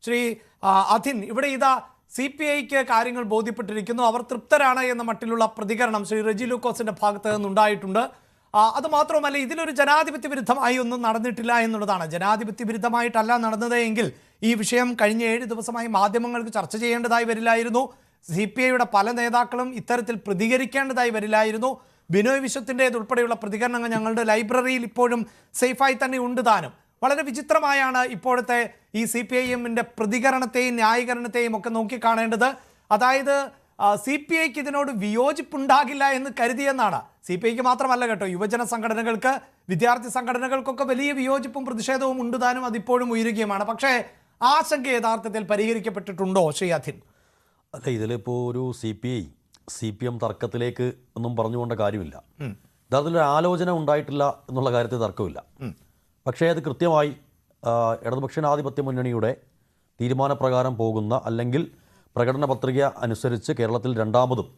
ശ്രീ അധിൻ, ഇവിടെ ഇതാ CPIക്ക് കാര്യങ്ങൾ ബോധ്യപ്പെട്ടിരിക്കുന്നു, അവർ തൃപ്തരാണ് എന്ന മട്ടിലുള്ള പ്രതികരണം ശ്രീ റെജി ലൂക്കോസിന്റെ ഭാഗത്ത് നിന്നുണ്ടായിട്ടുണ്ട്. അത് മാത്രമല്ല, ഇതിലൊരു ജനാധിപത്യ വിരുദ്ധമായി ഒന്നും നടന്നിട്ടില്ല എന്നുള്ളതാണ്. ജനാധിപത്യ വിരുദ്ധമായിട്ടല്ല നടന്നത് എങ്കിൽ ഈ വിഷയം കഴിഞ്ഞ 7 ദിവസമായി മാധ്യമങ്ങൾക്ക് ചർച്ച ചെയ്യേണ്ടതായി വരില്ലായിരുന്നു. CPIയുടെ പല നേതാക്കളും ഇത്തരത്തിൽ പ്രതികരിക്കേണ്ടതായി വരില്ലായിരുന്നു. ബിനോയ് വിശ്വത്തിൻ്റെതുൾപ്പെടെയുള്ള പ്രതികരണങ്ങൾ ഞങ്ങളുടെ ലൈബ്രറിയിൽ ഇപ്പോഴും സേഫായി തന്നെ ഉണ്ട് താനും. വളരെ വിചിത്രമായാണ് ഇപ്പോഴത്തെ ഈ CPIഎമ്മിൻ്റെ പ്രതികരണത്തെയും ന്യായീകരണത്തെയും ഒക്കെ നോക്കിക്കാണേണ്ടത്. അതായത് CPIക്ക് ഇതിനോട് വിയോജിപ്പുണ്ടാകില്ല എന്ന് കരുതിയെന്നാണ്. CPIക്ക് മാത്രമല്ല കേട്ടോ, യുവജന സംഘടനകൾക്ക്, വിദ്യാർത്ഥി സംഘടനകൾക്കൊക്കെ വലിയ വിയോജിപ്പും പ്രതിഷേധവും ഉണ്ട് താനും, അതിപ്പോഴും ഉയരുകയുമാണ്. പക്ഷേ ആശങ്ക യഥാർത്ഥത്തിൽ പരിഹരിക്കപ്പെട്ടിട്ടുണ്ടോ ശ്രീ അധിൻ? അല്ല, ഇതിലിപ്പോൾ ഒരു CPI-CPM തർക്കത്തിലേക്ക് ഒന്നും പറഞ്ഞുകൊണ്ട കാര്യമില്ല. യഥാർത്ഥത്തിൽ ആലോചന ഉണ്ടായിട്ടില്ല എന്നുള്ള കാര്യത്തിൽ തർക്കമില്ല. പക്ഷേ അത് കൃത്യമായി ഇടതുപക്ഷ ജനാധിപത്യ മുന്നണിയുടെ തീരുമാനപ്രകാരം പോകുന്ന, അല്ലെങ്കിൽ പ്രകടന പത്രിക അനുസരിച്ച് കേരളത്തിൽ രണ്ടാമതും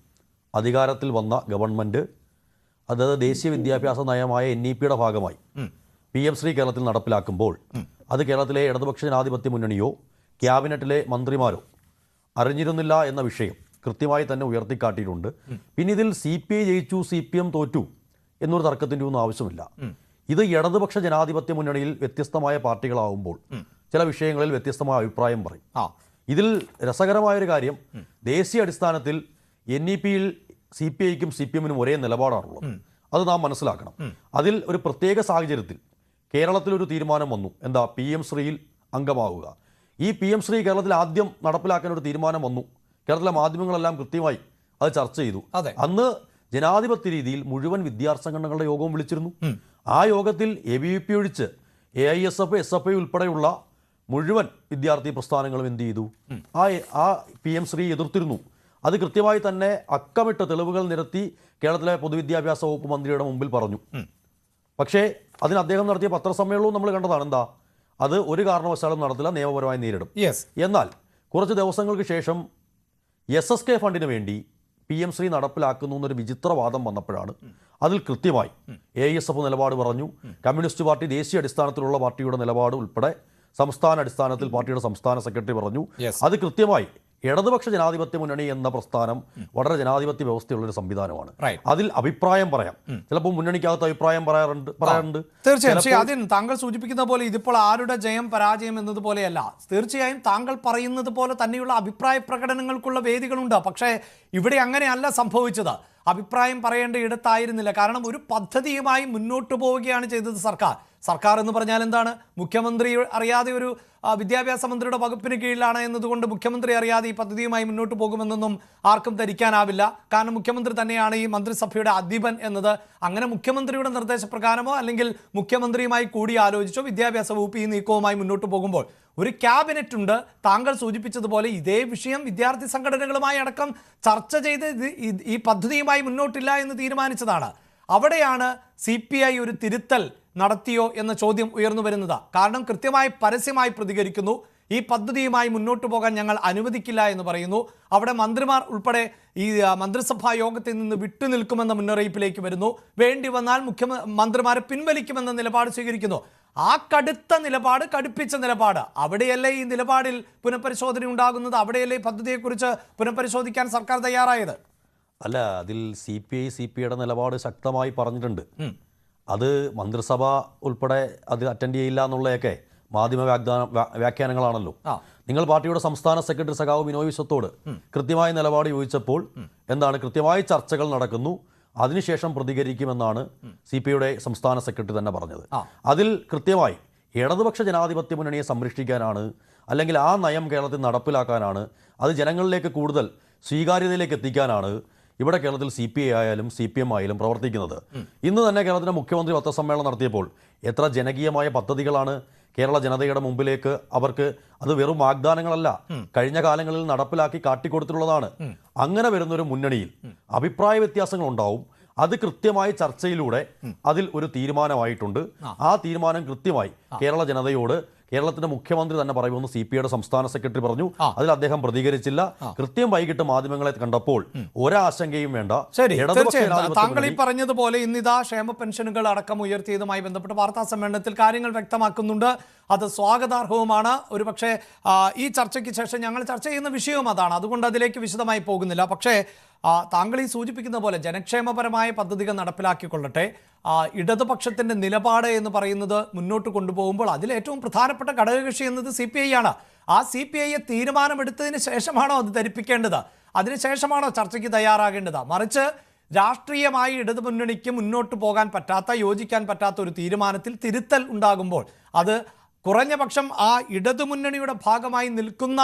അധികാരത്തിൽ വന്ന ഗവൺമെൻറ്, അതായത് ദേശീയ വിദ്യാഭ്യാസ നയമായ NEPയുടെ ഭാഗമായി PM ശ്രീ കേരളത്തിൽ നടപ്പിലാക്കുമ്പോൾ അത് കേരളത്തിലെ ഇടതുപക്ഷ ജനാധിപത്യ മുന്നണിയോ ക്യാബിനറ്റിലെ മന്ത്രിമാരോ അറിഞ്ഞിരുന്നില്ല എന്ന വിഷയം കൃത്യമായി തന്നെ ഉയർത്തിക്കാട്ടിയിട്ടുണ്ട്. പിന്നെ ഇതിൽ CPI ജയിച്ചു CPM തോറ്റു എന്നൊരു തർക്കത്തിൻ്റെ ഒന്നും ആവശ്യമില്ല. ഇത് ഇടതുപക്ഷ ജനാധിപത്യ മുന്നണിയിൽ വ്യത്യസ്തമായ പാർട്ടികളാവുമ്പോൾ ചില വിഷയങ്ങളിൽ വ്യത്യസ്തമായ അഭിപ്രായം പറയും. ഇതിൽ രസകരമായൊരു കാര്യം, ദേശീയ അടിസ്ഥാനത്തിൽ NEPയിൽ CPIക്കും CPMനും ഒരേ നിലപാടാണുള്ളത്. അത് നാം മനസ്സിലാക്കണം. അതിൽ ഒരു പ്രത്യേക സാഹചര്യത്തിൽ കേരളത്തിലൊരു തീരുമാനം വന്നു, എന്താ, PM ശ്രീയിൽ അംഗമാവുക. ഈ PM ശ്രീ കേരളത്തിൽ ആദ്യം നടപ്പിലാക്കാൻ ഒരു തീരുമാനം വന്നു. കേരളത്തിലെ മാധ്യമങ്ങളെല്ലാം കൃത്യമായി അത് ചർച്ച ചെയ്തു. അന്ന് ജനാധിപത്യ രീതിയിൽ മുഴുവൻ വിദ്യാർത്ഥി സംഘടനകളുടെ യോഗവും വിളിച്ചിരുന്നു. ആ യോഗത്തിൽ ABVP ഒഴിച്ച് AISF, SFI ഉൾപ്പെടെയുള്ള മുഴുവൻ വിദ്യാർത്ഥി പ്രസ്ഥാനങ്ങളും എന്ത് ചെയ്തു? ആ PM ശ്രീ എതിർത്തിരുന്നു. അത് കൃത്യമായി തന്നെ അക്കമിട്ട തെളിവുകൾ നിരത്തി കേരളത്തിലെ പൊതുവിദ്യാഭ്യാസ വകുപ്പ് മന്ത്രിയുടെ മുമ്പിൽ പറഞ്ഞു. പക്ഷേ അതിന് അദ്ദേഹം നടത്തിയ പത്രസമ്മേളനവും നമ്മൾ കണ്ടതാണ്. എന്താ, അത് ഒരു കാരണവശാലും നടത്തില്ല, നിയമപരമായി നേരിടും. എന്നാൽ കുറച്ച് ദിവസങ്ങൾക്ക് ശേഷം SSK ഫണ്ടിന് വേണ്ടി PM ശ്രീ നടപ്പിലാക്കുന്നു എന്നൊരു വിചിത്രവാദം വന്നപ്പോഴാണ് അതിൽ കൃത്യമായി AISF നിലപാട് പറഞ്ഞു. കമ്മ്യൂണിസ്റ്റ് പാർട്ടി ദേശീയ അടിസ്ഥാനത്തിലുള്ള പാർട്ടിയുടെ നിലപാട് ഉൾപ്പെടെ സംസ്ഥാന അടിസ്ഥാനത്തിൽ പാർട്ടിയുടെ സംസ്ഥാന സെക്രട്ടറി പറഞ്ഞു. അത് കൃത്യമായി ഇടതുപക്ഷ ജനാധിപത്യ മുന്നണി എന്ന പ്രസ്ഥാനം വളരെ ജനാധിപത്യ വ്യവസ്ഥയുള്ളൊരു സംവിധാനമാണ്. അതിൽ അഭിപ്രായം പറയാം. ചിലപ്പോൾ മുന്നണിക്കകത്ത് അഭിപ്രായം പറയാറുണ്ട്. തീർച്ചയായും താങ്കൾ സൂചിപ്പിക്കുന്ന പോലെ ഇതിപ്പോൾ ആരുടെ ജയം പരാജയം എന്നതുപോലെയല്ല. തീർച്ചയായും താങ്കൾ പറയുന്നത് പോലെ തന്നെയുള്ള അഭിപ്രായ പ്രകടനങ്ങൾക്കുള്ള വേദികളുണ്ട്. പക്ഷേ ഇവിടെ അങ്ങനെയല്ല സംഭവിച്ചത്. അഭിപ്രായം പറയേണ്ട ഇടത്തായിരുന്നില്ല. കാരണം ഒരു പദ്ധതിയുമായി മുന്നോട്ട് പോവുകയാണ് ചെയ്തത് സർക്കാർ എന്ന് പറഞ്ഞാൽ എന്താണ്? മുഖ്യമന്ത്രി അറിയാതെ ഒരു വിദ്യാഭ്യാസ മന്ത്രിയുടെ വകുപ്പിന് കീഴിലാണ് എന്നതുകൊണ്ട് മുഖ്യമന്ത്രി അറിയാതെ ഈ പദ്ധതിയുമായി മുന്നോട്ട് പോകുമെന്നൊന്നും ആർക്കും ധരിക്കാനാവില്ല. കാരണം മുഖ്യമന്ത്രി തന്നെയാണ് ഈ മന്ത്രിസഭയുടെ അധിപൻ എന്നത്. അങ്ങനെ മുഖ്യമന്ത്രിയുടെ നിർദ്ദേശപ്രകാരമോ അല്ലെങ്കിൽ മുഖ്യമന്ത്രിയുമായി കൂടി ആലോചിച്ചോ വിദ്യാഭ്യാസ വകുപ്പ് ഈ നീക്കവുമായി മുന്നോട്ട് പോകുമ്പോൾ ഒരു ക്യാബിനറ്റ് ഉണ്ട്. താങ്കൾ സൂചിപ്പിച്ചതുപോലെ ഇതേ വിഷയം വിദ്യാർത്ഥി സംഘടനകളുമായി അടക്കം ചർച്ച ചെയ്ത് ഈ പദ്ധതിയുമായി മുന്നോട്ടില്ല എന്ന് തീരുമാനിച്ചതാണ്. അവിടെയാണ് CPI ഒരു തിരുത്തൽ നടത്തിയോ എന്ന ചോദ്യം ഉയർന്നു വരുന്നത്. കാരണം കൃത്യമായി പരസ്യമായി പ്രതികരിക്കുന്നു, ഈ പദ്ധതിയുമായി മുന്നോട്ട് പോകാൻ ഞങ്ങൾ അനുവദിക്കില്ല എന്ന് പറയുന്നു. അവിടെ മന്ത്രിമാർ ഉൾപ്പെടെ ഈ മന്ത്രിസഭാ യോഗത്തിൽ നിന്ന് വിട്ടുനിൽക്കുമെന്ന മുന്നറിയിപ്പിലേക്ക് വരുന്നു. വേണ്ടി വന്നാൽ മന്ത്രിമാരെ പിൻവലിക്കുമെന്ന നിലപാട് സ്വീകരിക്കുന്നു. ആ കടുത്ത നിലപാട്, കടുപ്പിച്ച നിലപാട്, അവിടെയല്ലേ ഈ നിലപാടിൽ പുനഃപരിശോധന ഉണ്ടാകുന്നത്? അവിടെയല്ലേ ഈ പദ്ധതിയെക്കുറിച്ച് പുനഃപരിശോധിക്കാൻ സർക്കാർ തയ്യാറായത്? അല്ല, അതിൽ CPIയുടെ നിലപാട് ശക്തമായി പറഞ്ഞിട്ടുണ്ട്. അത് മന്ത്രിസഭ ഉൾപ്പെടെ അത് അറ്റൻഡ് ചെയ്യില്ല എന്നുള്ളതൊക്കെ മാധ്യമ വ്യാഖ്യാനങ്ങളാണല്ലോ. നിങ്ങൾ പാർട്ടിയുടെ സംസ്ഥാന സെക്രട്ടറി സഖാവ് ബിനോയ് വിശ്വത്തോട് കൃത്യമായ നിലപാട് ചോദിച്ചപ്പോൾ എന്താണ്, കൃത്യമായി ചർച്ചകൾ നടക്കുന്നു, അതിനുശേഷം പ്രതികരിക്കുമെന്നാണ് CPIയുടെ സംസ്ഥാന സെക്രട്ടറി തന്നെ പറഞ്ഞത്. അതിൽ കൃത്യമായി ഇടതുപക്ഷ ജനാധിപത്യ മുന്നണിയെ സംരക്ഷിക്കാനാണ്, അല്ലെങ്കിൽ ആ നയം കേരളത്തിൽ നടപ്പിലാക്കാനാണ്, അത് ജനങ്ങളിലേക്ക് കൂടുതൽ സ്വീകാര്യതയിലേക്ക് എത്തിക്കാനാണ് ഇവിടെ കേരളത്തിൽ CPI ആയാലും CPM ആയാലും പ്രവർത്തിക്കുന്നത്. ഇന്ന് തന്നെ കേരളത്തിലെ മുഖ്യമന്ത്രി പത്രസമ്മേളനം നടത്തിയപ്പോൾ എത്ര ജനകീയമായ പദ്ധതികളാണ് കേരള ജനതയുടെ മുമ്പിലേക്ക് അവർക്ക്, അത് വെറും വാഗ്ദാനങ്ങളല്ല, കഴിഞ്ഞ കാലങ്ങളിൽ നടപ്പിലാക്കി കാട്ടിക്കൊടുത്തിട്ടുള്ളതാണ്. അങ്ങനെ വരുന്നൊരു മുന്നണിയിൽ അഭിപ്രായ വ്യത്യാസങ്ങൾ ഉണ്ടാവും. അത് കൃത്യമായി ചർച്ചയിലൂടെ അതിൽ ഒരു തീരുമാനമായിട്ടുണ്ട്. ആ തീരുമാനം കൃത്യമായി കേരള ജനതയോട്, കേരളത്തിന്റെ മുഖ്യമന്ത്രി തന്നെ പറയുമെന്ന് CPIയുടെ സംസ്ഥാന സെക്രട്ടറി പറഞ്ഞു. അതിൽ അദ്ദേഹം പ്രതികരിച്ചില്ല. കൃത്യം വൈകിട്ട് മാധ്യമങ്ങളെ കണ്ടപ്പോൾ ഒരാശങ്കയും വേണ്ട. ശരി, തീർച്ചയായും താങ്കൾ ഈ പറഞ്ഞതുപോലെ ഇന്നിതാ ക്ഷേമ പെൻഷനുകൾ അടക്കം ഉയർത്തിയതുമായി ബന്ധപ്പെട്ട് വാർത്താ സമ്മേളനത്തിൽ കാര്യങ്ങൾ വ്യക്തമാക്കുന്നുണ്ട്. അത് സ്വാഗതാർഹവുമാണ്. ഒരുപക്ഷെ ഈ ചർച്ചയ്ക്ക് ശേഷം ഞങ്ങൾ ചർച്ച ചെയ്യുന്ന വിഷയവും അതാണ്. അതുകൊണ്ട് അതിലേക്ക് വിശദമായി പോകുന്നില്ല. പക്ഷേ താങ്കൾ ഈ സൂചിപ്പിക്കുന്ന പോലെ ജനക്ഷേമപരമായ പദ്ധതികൾ നടപ്പിലാക്കിക്കൊള്ളട്ടെ, ഇടതുപക്ഷത്തിന്റെ നിലപാട് എന്ന് പറയുന്നത് മുന്നോട്ട് കൊണ്ടുപോകുമ്പോൾ അതിലേറ്റവും പ്രധാനപ്പെട്ട ഘടകകക്ഷി എന്നത് CPI ആണ്. ആ CPI തീരുമാനമെടുത്തതിന് ശേഷമാണോ അത് ധരിപ്പിക്കേണ്ടത്? അതിനുശേഷമാണോ ചർച്ചയ്ക്ക് തയ്യാറാകേണ്ടത്? മറിച്ച് രാഷ്ട്രീയമായി ഇടതുമുന്നണിക്ക് മുന്നോട്ട് പോകാൻ പറ്റാത്ത, യോജിക്കാൻ പറ്റാത്ത ഒരു തീരുമാനത്തിൽ തിരുത്തൽ ഉണ്ടാകുമ്പോൾ അത് കുറഞ്ഞ പക്ഷം ആ ഇടതുമുന്നണിയുടെ ഭാഗമായി നിൽക്കുന്ന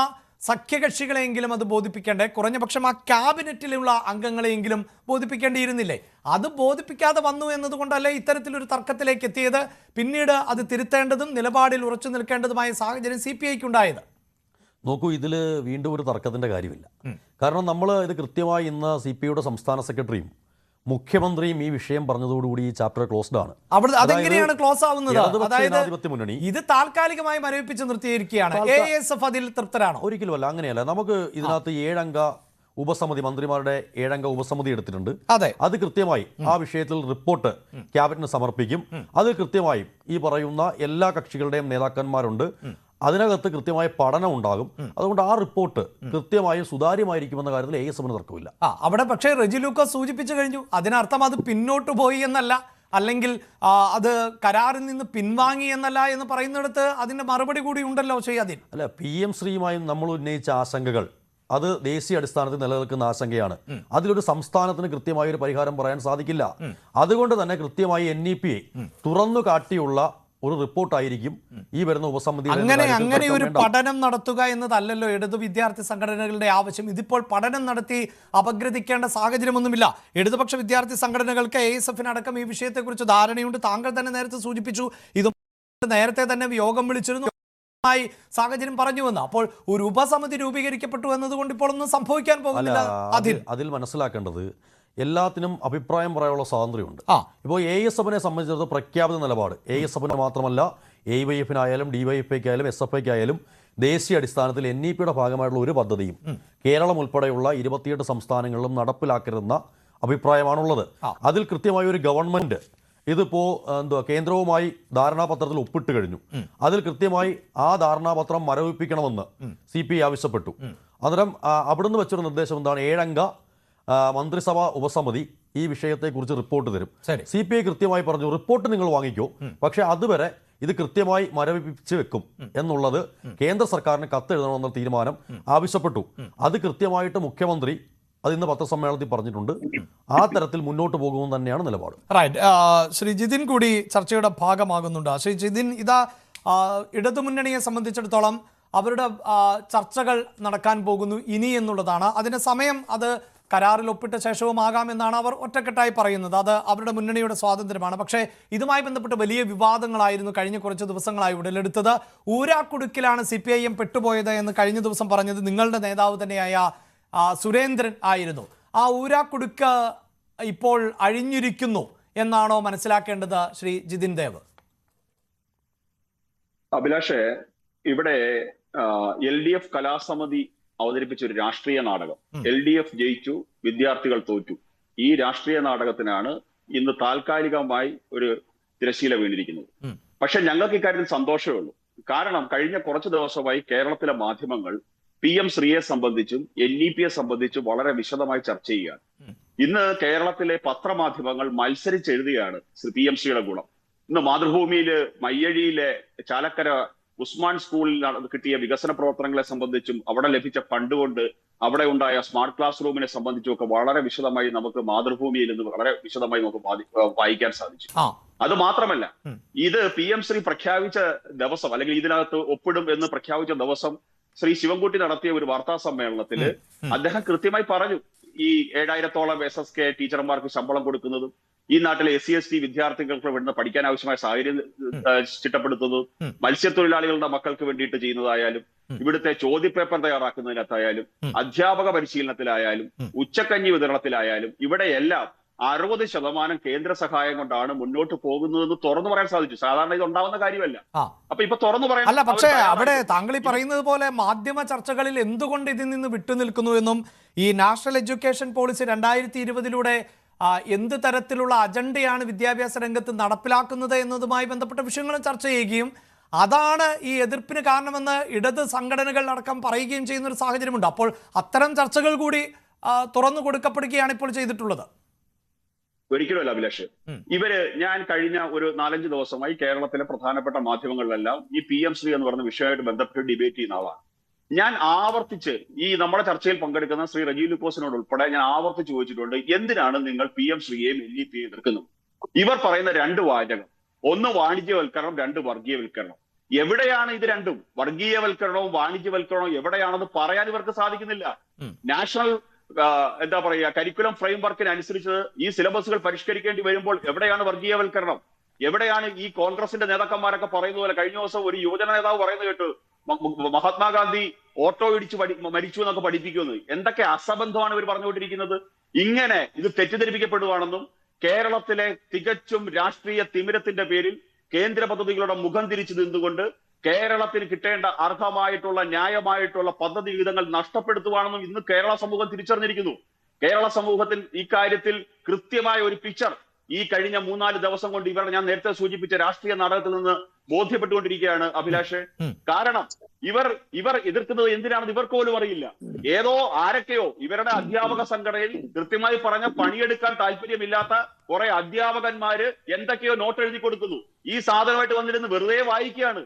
സഖ്യകക്ഷികളെയെങ്കിലും അത് ബോധിപ്പിക്കേണ്ടേ? കുറഞ്ഞ പക്ഷം ആ ക്യാബിനറ്റിലുള്ള അംഗങ്ങളെയെങ്കിലും ബോധിപ്പിക്കേണ്ടിയിരുന്നില്ലേ? അത് ബോധിപ്പിക്കാതെ വന്നു എന്നതുകൊണ്ടല്ലേ ഇത്തരത്തിലൊരു തർക്കത്തിലേക്ക് എത്തിയത്? പിന്നീട് അത് തിരുത്തേണ്ടതും നിലപാടിൽ ഉറച്ചു നിൽക്കേണ്ടതുമായ സാഹചര്യം CPIക്ക് ഉണ്ടായത്. നോക്കൂ, ഇതിൽ വീണ്ടും ഒരു തർക്കത്തിന്റെ കാര്യമില്ല. കാരണം നമ്മൾ ഇത് കൃത്യമായി ഇന്ന് CPIയുടെ സംസ്ഥാന സെക്രട്ടറിയും മുഖ്യമന്ത്രിയും ഈ വിഷയം പറഞ്ഞതോടുകൂടി ഈ ചാപ്റ്റർ ക്ലോസ്ഡ് ആണ്. അതെങ്ങനെയാണ് ക്ലോസ് ആവുന്നത്? ജനാധിപത്യ മുന്നണി ഇത് താൽക്കാലികമായി മരവിപ്പിച്ച് നിർത്തിയിരിക്കുകയാണ്. ASF അതിൽ തൃപ്തരാണോ? ഒരിക്കലുമല്ല, അങ്ങനെയല്ല. നമുക്ക് ഇതിനകത്ത് 7 അംഗ ഉപസമിതി, മന്ത്രിമാരുടെ 7 അംഗ ഉപസമിതി എടുത്തിട്ടുണ്ട്. അത് കൃത്യമായി ആ വിഷയത്തിൽ റിപ്പോർട്ട് ക്യാബിനറ്റിന് സമർപ്പിക്കും. അത് കൃത്യമായും ഈ പറയുന്ന എല്ലാ കക്ഷികളുടെയും നേതാക്കന്മാരുണ്ട്. അതിനകത്ത് കൃത്യമായ പഠനം ഉണ്ടാകും. അതുകൊണ്ട് ആ റിപ്പോർട്ട് കൃത്യമായും സുതാര്യമായിരിക്കുമെന്ന കാര്യത്തിൽ ASFന് തർക്കമില്ല. അവിടെ പക്ഷേ റെജി ലൂക്കോസ് സൂചിപ്പിച്ചു കഴിഞ്ഞു. അതിനർത്ഥം അത് പിന്നോട്ട് പോയി എന്നല്ല, അല്ലെങ്കിൽ അത് കരാറിൽ നിന്ന് പിൻവാങ്ങി എന്നല്ല എന്ന് പറയുന്നിടത്ത് അതിന്റെ മറുപടി കൂടി ഉണ്ടല്ലോ ഷെയ്യാദീൻ. അല്ല, PM ശ്രീയുമായും നമ്മൾ ഉന്നയിച്ച ആശങ്കകൾ അത് ദേശീയ അടിസ്ഥാനത്തിൽ നിലനിൽക്കുന്ന ആശങ്കയാണ്. അതിലൊരു സംസ്ഥാനത്തിന് കൃത്യമായ ഒരു പരിഹാരം പറയാൻ സാധിക്കില്ല. അതുകൊണ്ട് തന്നെ കൃത്യമായി NEPയെ തുറന്നു കാട്ടിയുള്ള ഒരു റിപ്പോർട്ടായിരിക്കും ഈ വരുന്ന ഉപസമിതി. അങ്ങനെ ഒരു പഠനം നടത്തുക എന്നതല്ലല്ലോ ഇടതു വിദ്യാർത്ഥി സംഘടനകളുടെ ആവശ്യം. ഇതിപ്പോൾ പഠനം നടത്തി അപഗ്രഥിക്കേണ്ട സാഹചര്യമൊന്നുമില്ല. ഇടതുപക്ഷ വിദ്യാർത്ഥി സംഘടനകൾക്ക് ASFനടക്കം ഈ വിഷയത്തെക്കുറിച്ച് ധാരണയുണ്ട്. താങ്കൾ തന്നെ നേരത്തെ സൂചിപ്പിച്ചു, ഇത് നേരത്തെ തന്നെ യോഗം വിളിച്ചിരുന്നു, സാഹചര്യം പറഞ്ഞു വന്നു. അപ്പോൾ ഒരു ഉപസമിതി രൂപീകരിക്കപ്പെട്ടു എന്നതുകൊണ്ട് ഇപ്പോൾ ഒന്നും സംഭവിക്കാൻ പോകുന്നില്ല. അതിൽ മനസ്സിലാക്കേണ്ടത് എല്ലാത്തിനും അഭിപ്രായം പറയാനുള്ള സ്വാതന്ത്ര്യമുണ്ട്. ഇപ്പോൾ ASFനെ സംബന്ധിച്ചിടത്തോളം പ്രഖ്യാപിത നിലപാട് ASFന് മാത്രമല്ല, AYFനായാലും DYFIക്കായാലും SFIക്കായാലും ദേശീയ അടിസ്ഥാനത്തിൽ NEPയുടെ ഭാഗമായിട്ടുള്ള ഒരു പദ്ധതിയും കേരളം ഉൾപ്പെടെയുള്ള 28 സംസ്ഥാനങ്ങളിലും നടപ്പിലാക്കരുതെന്ന അഭിപ്രായമാണുള്ളത്. അതിൽ കൃത്യമായ ഒരു ഗവൺമെന്റ് ഇതിപ്പോ കേന്ദ്രവുമായി ധാരണാപത്രത്തിൽ ഒപ്പിട്ട് കഴിഞ്ഞു. അതിൽ കൃത്യമായി ആ ധാരണാപത്രം മരവിപ്പിക്കണമെന്ന് CPI ആവശ്യപ്പെട്ടു. അന്നേരം അവിടുന്ന് വെച്ചൊരു നിർദ്ദേശം എന്താണ്? 7 അംഗ മന്ത്രിസഭാ ഉപസമിതി ഈ വിഷയത്തെക്കുറിച്ച് റിപ്പോർട്ട് തരും. CPI കൃത്യമായി പറഞ്ഞു, റിപ്പോർട്ട് നിങ്ങൾ വാങ്ങിക്കോ, പക്ഷെ അതുവരെ ഇത് കൃത്യമായി മരവിപ്പിച്ച് വെക്കും എന്നുള്ളത് കേന്ദ്ര സർക്കാരിന് കത്തെഴുതണമെന്ന തീരുമാനം ആവശ്യപ്പെട്ടു. അത് കൃത്യമായിട്ട് മുഖ്യമന്ത്രി അത് ഇന്ന് പത്രസമ്മേളനത്തിൽ പറഞ്ഞിട്ടുണ്ട്. ആ തരത്തിൽ മുന്നോട്ട് പോകുമെന്ന് തന്നെയാണ് നിലപാട്. ശ്രീ ജിതിൻ കൂടി ചർച്ചയുടെ ഭാഗമാകുന്നുണ്ട്. ശ്രീ ജിതിൻ, ഇതാ ഇടതുമുന്നണിയെ സംബന്ധിച്ചിടത്തോളം അവരുടെ ചർച്ചകൾ നടക്കാൻ പോകുന്നു ഇനി എന്നുള്ളതാണ്. അതിന്റെ സമയം അത് കരാറിൽ ഒപ്പിട്ട ശേഷവുമാകാമെന്നാണ് അവർ ഒറ്റക്കെട്ടായി പറയുന്നത്. അത് അവരുടെ മുന്നണിയുടെ സ്വാതന്ത്ര്യമാണ്. പക്ഷേ ഇതുമായി ബന്ധപ്പെട്ട് വലിയ വിവാദങ്ങളായിരുന്നു കഴിഞ്ഞ കുറച്ച് ദിവസങ്ങളായി ഉടലെടുത്തത്. ഊരാക്കുടുക്കിലാണ് CPIM പെട്ടുപോയത് എന്ന് കഴിഞ്ഞ ദിവസം പറഞ്ഞത് നിങ്ങളുടെ നേതാവ് തന്നെയായ സുരേന്ദ്രൻ ആയിരുന്നു. ആ ഊരാക്കുടുക്ക് ഇപ്പോൾ അഴിഞ്ഞിരിക്കുന്നു എന്നാണോ മനസ്സിലാക്കേണ്ടത് ശ്രീ ജിതിൻ ദേവ്? അഭിലാഷേ, ഇവിടെ LDF കലാസമിതി അവതരിപ്പിച്ച ഒരു രാഷ്ട്രീയ നാടകം. LDF ജയിച്ചു, വിദ്യാർത്ഥികൾ തോറ്റു. ഈ രാഷ്ട്രീയ നാടകത്തിനാണ് ഇന്ന് താൽക്കാലികമായി ഒരു തിരശ്ശീല വീണിരിക്കുന്നത്. പക്ഷെ ഞങ്ങൾക്ക് ഇക്കാര്യത്തിൽ സന്തോഷമേ ഉള്ളൂ. കാരണം കഴിഞ്ഞ കുറച്ചു ദിവസമായി കേരളത്തിലെ മാധ്യമങ്ങൾ PM ശ്രീയെ സംബന്ധിച്ചും NEPയെ സംബന്ധിച്ചും വളരെ വിശദമായി ചർച്ച ചെയ്യുകയാണ്. ഇന്ന് കേരളത്തിലെ പത്രമാധ്യമങ്ങൾ മത്സരിച്ചെഴുതുകയാണ് PM ശ്രീയുടെ ഗുണം. ഇന്ന് മാതൃഭൂമിയില് മയ്യഴിയിലെ ചാലക്കര ഉസ്മാൻ സ്കൂളിൽ കിട്ടിയ വികസന പ്രവർത്തനങ്ങളെ സംബന്ധിച്ചും അവിടെ ലഭിച്ച ഫണ്ട് കൊണ്ട് അവിടെ ഉണ്ടായ സ്മാർട്ട് ക്ലാസ് റൂമിനെ സംബന്ധിച്ചും ഒക്കെ വളരെ വിശദമായി നമുക്ക് മാതൃഭൂമിയിൽ നിന്ന് വളരെ വിശദമായി നമുക്ക് വായിക്കാൻ സാധിച്ചു. അത് മാത്രമല്ല, ഇത് PM ശ്രീ പ്രഖ്യാപിച്ച ദിവസം, അല്ലെങ്കിൽ ഇതിനകത്ത് ഒപ്പിടും എന്ന് പ്രഖ്യാപിച്ച ദിവസം ശ്രീ ശിവൻകുട്ടി നടത്തിയ ഒരു വാർത്താ സമ്മേളനത്തില് അദ്ദേഹം കൃത്യമായി പറഞ്ഞു, ഈ 7000-ഓളം SSK ടീച്ചർമാർക്ക് ശമ്പളം കൊടുക്കുന്നതും ഈ നാട്ടിലെ SC/ST വിദ്യാർത്ഥികൾക്ക് വേണ്ട പഠിക്കാൻ ആവശ്യമായ സാഹചര്യം ചിട്ടപ്പെടുത്തുന്നതും മത്സ്യത്തൊഴിലാളികളുടെ മക്കൾക്ക് വേണ്ടിയിട്ട് ചെയ്യുന്നതായാലും ഇവിടുത്തെ ചോദ്യപേപ്പർ തയ്യാറാക്കുന്നതിനകത്തായാലും അധ്യാപക പരിശീലനത്തിലായാലും ഉച്ചക്കഞ്ഞി വിതരണത്തിലായാലും ഇവിടെയെല്ലാം 60% കേന്ദ്ര സഹായം കൊണ്ടാണ് മുന്നോട്ട് പോകുന്നതെന്ന് തുറന്നു പറയാൻ സാധിച്ചു. സാധാരണ ഇത് ഉണ്ടാവുന്ന കാര്യമല്ല. അപ്പൊ ഇപ്പൊ തുറന്നു പറയാൻ അല്ല, പക്ഷേ അവിടെ താങ്കൾ ഈ പറയുന്നത് പോലെ മാധ്യമ ചർച്ചകളിൽ എന്തുകൊണ്ട് ഇതിൽ നിന്ന് വിട്ടുനിൽക്കുന്നു എന്നും ഈ നാഷണൽ എഡ്യൂക്കേഷൻ പോളിസി 2020 എന്ത് തരത്തിലുള്ള അജണ്ടയാണ് വിദ്യാഭ്യാസ രംഗത്ത് നടപ്പിലാക്കുന്നത് എന്നതുമായി ബന്ധപ്പെട്ട വിഷയങ്ങളും ചർച്ച ചെയ്യുകയും അതാണ് ഈ എതിർപ്പിന് കാരണമെന്ന് ഇടത് സംഘടനകൾ അടക്കം പറയുകയും ചെയ്യുന്ന ഒരു സാഹചര്യമുണ്ട്. അപ്പോൾ അത്തരം ചർച്ചകൾ കൂടി തുറന്നു കൊടുക്കപ്പെടുകയാണ് ഇപ്പോൾ ചെയ്തിട്ടുള്ളത്. ഒരിക്കലുമല്ല അഭിലാഷ്. ഞാൻ കഴിഞ്ഞ ഒരു 4-5 ദിവസമായി കേരളത്തിലെ പ്രധാനപ്പെട്ട മാധ്യമങ്ങളിലെല്ലാം ഈ PM ശ്രീ എന്ന് പറഞ്ഞ വിഷയമായിട്ട് ബന്ധപ്പെട്ട് ഡിബേറ്റ് ചെയ്യുന്ന ആളാണ്. ഞാൻ ആവർത്തിച്ച് ഈ നമ്മുടെ ചർച്ചയിൽ പങ്കെടുക്കുന്ന ശ്രീ റജി ലൂക്കോസിനോട് ഉൾപ്പെടെ ഞാൻ ആവർത്തിച്ച് ചോദിച്ചിട്ടുണ്ട്, എന്തിനാണ് നിങ്ങൾ PM ശ്രീയെയും LEP എതിർക്കുന്നത്? ഇവർ പറയുന്ന 2 വാചകം, ഒന്ന് വാണിജ്യവൽക്കരണം, 2 വർഗീയവൽക്കരണം. എവിടെയാണ് ഇത് രണ്ടും? വർഗീയവൽക്കരണവും വാണിജ്യവൽക്കരണവും എവിടെയാണെന്ന് പറയാൻ ഇവർക്ക് സാധിക്കുന്നില്ല. നാഷണൽ എന്താ പറയുക, കരിക്കുലം ഫ്രെയിംവർക്കിനനുസരിച്ച് ഈ സിലബസുകൾ പരിഷ്കരിക്കേണ്ടി വരുമ്പോൾ എവിടെയാണ് വർഗീയവൽക്കരണം? എവിടെയാണ് ഈ കോൺഗ്രസിന്റെ നേതാക്കന്മാരൊക്കെ പറയുന്ന പോലെ? കഴിഞ്ഞ ദിവസം ഒരു യുവജന നേതാവ് പറയുന്നത് കേട്ടു, മഹാത്മാഗാന്ധി ഓട്ടോ ഇടിച്ച് മരിച്ചു എന്നൊക്കെ പഠിപ്പിക്കുന്നത്. എന്തൊക്കെ അസംബന്ധമാണ് ഇവർ പറഞ്ഞുകൊണ്ടിരിക്കുന്നത്? ഇങ്ങനെ ഇത് തെറ്റിദ്ധരിപ്പിക്കപ്പെടുവാണെന്നും കേരളത്തിലെ തികച്ചും രാഷ്ട്രീയ തിമിരത്തിന്റെ പേരിൽ കേന്ദ്ര പദ്ധതികളുടെ മുഖം തിരിച്ചു നിന്നുകൊണ്ട് കേരളത്തിന് കിട്ടേണ്ട അർഹമായിട്ടുള്ള ന്യായമായിട്ടുള്ള പദ്ധതി വിഹിതങ്ങൾ നഷ്ടപ്പെടുത്തുവാണെന്നും ഇന്ന് കേരള സമൂഹം തിരിച്ചറിഞ്ഞിരിക്കുന്നു. കേരള സമൂഹത്തിൽ ഇക്കാര്യത്തിൽ കൃത്യമായ ഒരു പിക്ചർ ഈ കഴിഞ്ഞ 3-4 ദിവസം കൊണ്ട് ഞാൻ നേരത്തെ സൂചിപ്പിച്ച രാഷ്ട്രീയ നാടകത്തിൽ നിന്ന് ബോധ്യപ്പെട്ടുകൊണ്ടിരിക്കുകയാണ് അഭിലാഷ്. കാരണം ഇവർ എതിർക്കുന്നത് എന്തിനാണെന്ന് ഇവർക്ക് പോലും അറിയില്ല. ഏതോ ആരൊക്കെയോ ഇവരുടെ അധ്യാപക സംഘടനയിൽ കൃത്യമായി പറഞ്ഞ പണിയെടുക്കാൻ താല്പര്യമില്ലാത്ത കുറെ അധ്യാപകന്മാര് എന്തൊക്കെയോ നോട്ട് എഴുതി കൊടുക്കുന്നു. ഈ സാധനമായിട്ട് വന്നിരുന്ന് വെറുതെ വായിക്കുകയാണ്.